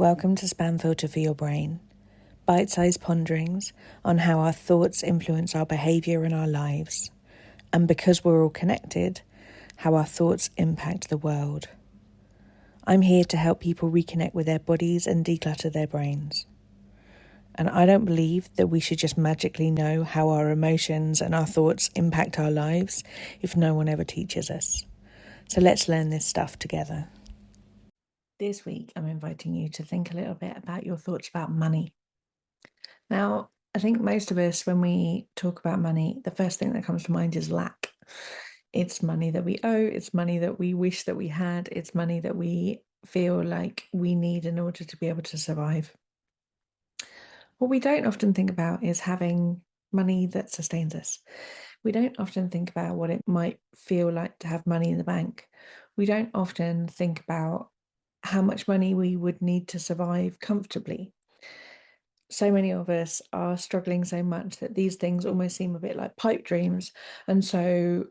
Welcome to Spam Filter for Your Brain, bite-sized ponderings on how our thoughts influence our behaviour and our lives, and because we're all connected, how our thoughts impact the world. I'm here to help people reconnect with their bodies and declutter their brains. And I don't believe that we should just magically know how our emotions and our thoughts impact our lives if no one ever teaches us. So let's learn this stuff together. This week, I'm inviting you to think a little bit about your thoughts about money. Now, I think most of us, when we talk about money, the first thing that comes to mind is lack. It's money that we owe, it's money that we wish that we had, it's money that we feel like we need in order to be able to survive. What we don't often think about is having money that sustains us. We don't often think about what it might feel like to have money in the bank. We don't often think about how much money we would need to survive comfortably. So many of us are struggling so much that these things almost seem a bit like pipe dreams. And so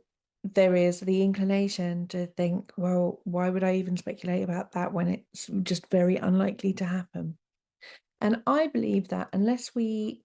there is the inclination to think, well, why would I even speculate about that when it's just very unlikely to happen? And I believe that unless we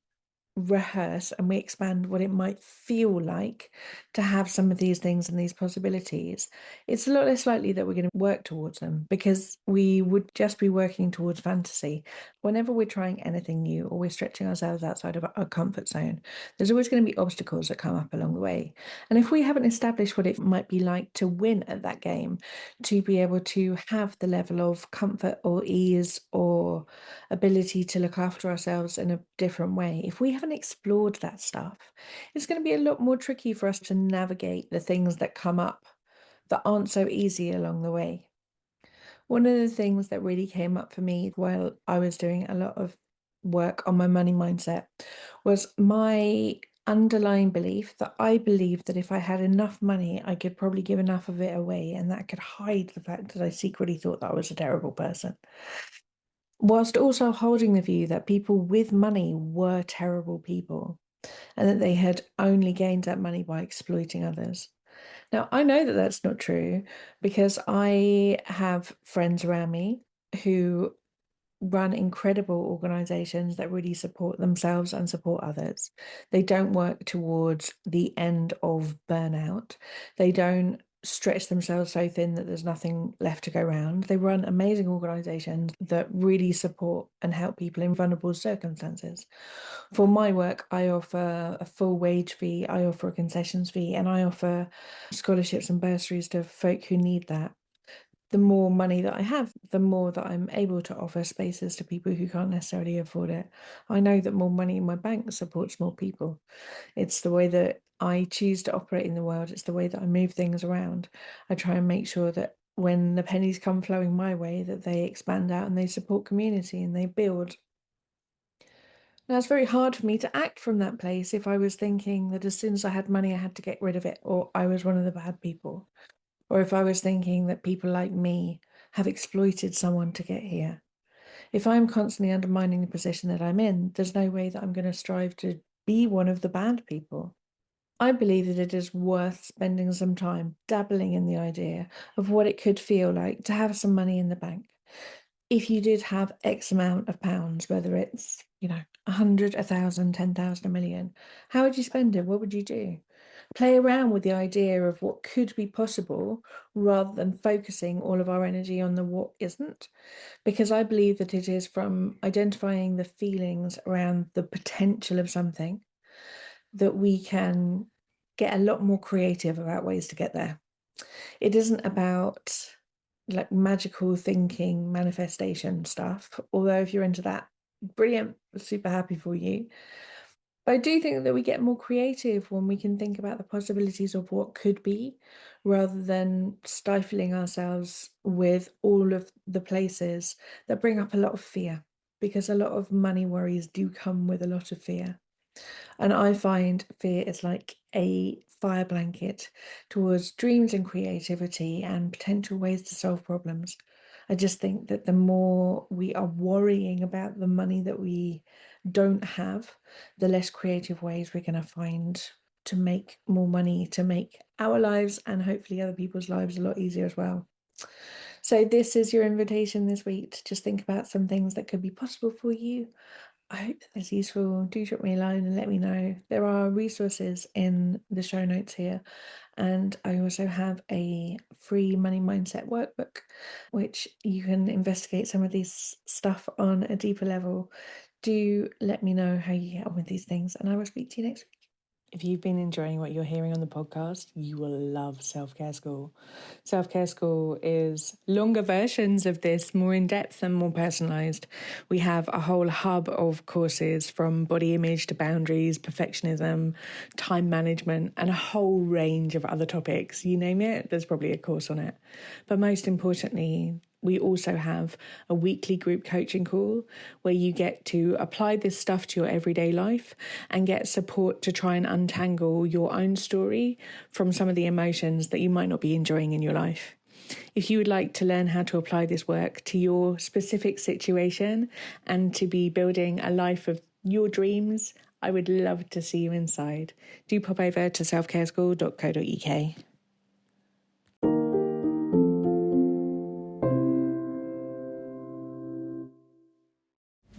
rehearse and we expand what it might feel like to have some of these things and these possibilities, it's a lot less likely that we're going to work towards them because we would just be working towards fantasy. Whenever we're trying anything new or we're stretching ourselves outside of our comfort zone, there's always going to be obstacles that come up along the way. And if we haven't established what it might be like to win at that game, to be able to have the level of comfort or ease or ability to look after ourselves in a different way, if we haven't explored that stuff, it's going to be a lot more tricky for us to navigate the things that come up that aren't so easy along the way. One of the things that really came up for me while I was doing a lot of work on my money mindset was my underlying belief that I believed that if I had enough money, I could probably give enough of it away, and that could hide the fact that I secretly thought that I was a terrible person, whilst also holding the view that people with money were terrible people and that they had only gained that money by exploiting others. Now, I know that that's not true because I have friends around me who run incredible organizations that really support themselves and support others. They don't work towards the end of burnout. They don't stretch themselves so thin that there's nothing left to go around. They run amazing organizations that really support and help people in vulnerable circumstances. For my work, I offer a full wage fee, I offer a concessions fee, and I offer scholarships and bursaries to folk who need that. The more money that I have, the more that I'm able to offer spaces to people who can't necessarily afford it. I know that more money in my bank supports more people. It's the way that I choose to operate in the world. It's the way that I move things around. I try and make sure that when the pennies come flowing my way, that they expand out and they support community and they build. Now, it's very hard for me to act from that place if I was thinking that as soon as I had money, I had to get rid of it, or I was one of the bad people. Or if I was thinking that people like me have exploited someone to get here. If I'm constantly undermining the position that I'm in, there's no way that I'm going to strive to be one of the bad people. I believe that it is worth spending some time dabbling in the idea of what it could feel like to have some money in the bank. If you did have X amount of pounds, whether it's, 100, 1,000, 10,000, a million, how would you spend it? What would you do? Play around with the idea of what could be possible rather than focusing all of our energy on the what isn't. Because I believe that it is from identifying the feelings around the potential of something that we can get a lot more creative about ways to get there. It isn't about like magical thinking, manifestation stuff, although if you're into that, brilliant, super happy for you. But I do think that we get more creative when we can think about the possibilities of what could be rather than stifling ourselves with all of the places that bring up a lot of fear, because a lot of money worries do come with a lot of fear. And I find fear is like a fire blanket towards dreams and creativity and potential ways to solve problems. I just think that the more we are worrying about the money that we don't have, the less creative ways we're going to find to make more money, to make our lives and hopefully other people's lives a lot easier as well. So this is your invitation this week to just think about some things that could be possible for you. I hope that is useful. Do drop me a line and let me know. There are resources in the show notes here. And I also have a free money mindset workbook, which you can investigate some of these stuff on a deeper level. Do let me know how you get on with these things, and I will speak to you next week. If you've been enjoying what you're hearing on the podcast, you will love Self-Care School. Self-Care School is longer versions of this, more in-depth and more personalised. We have a whole hub of courses from body image to boundaries, perfectionism, time management, and a whole range of other topics. You name it, there's probably a course on it. But most importantly, we also have a weekly group coaching call where you get to apply this stuff to your everyday life and get support to try and untangle your own story from some of the emotions that you might not be enjoying in your life. If you would like to learn how to apply this work to your specific situation and to be building a life of your dreams, I would love to see you inside. Do pop over to selfcareschool.co.uk.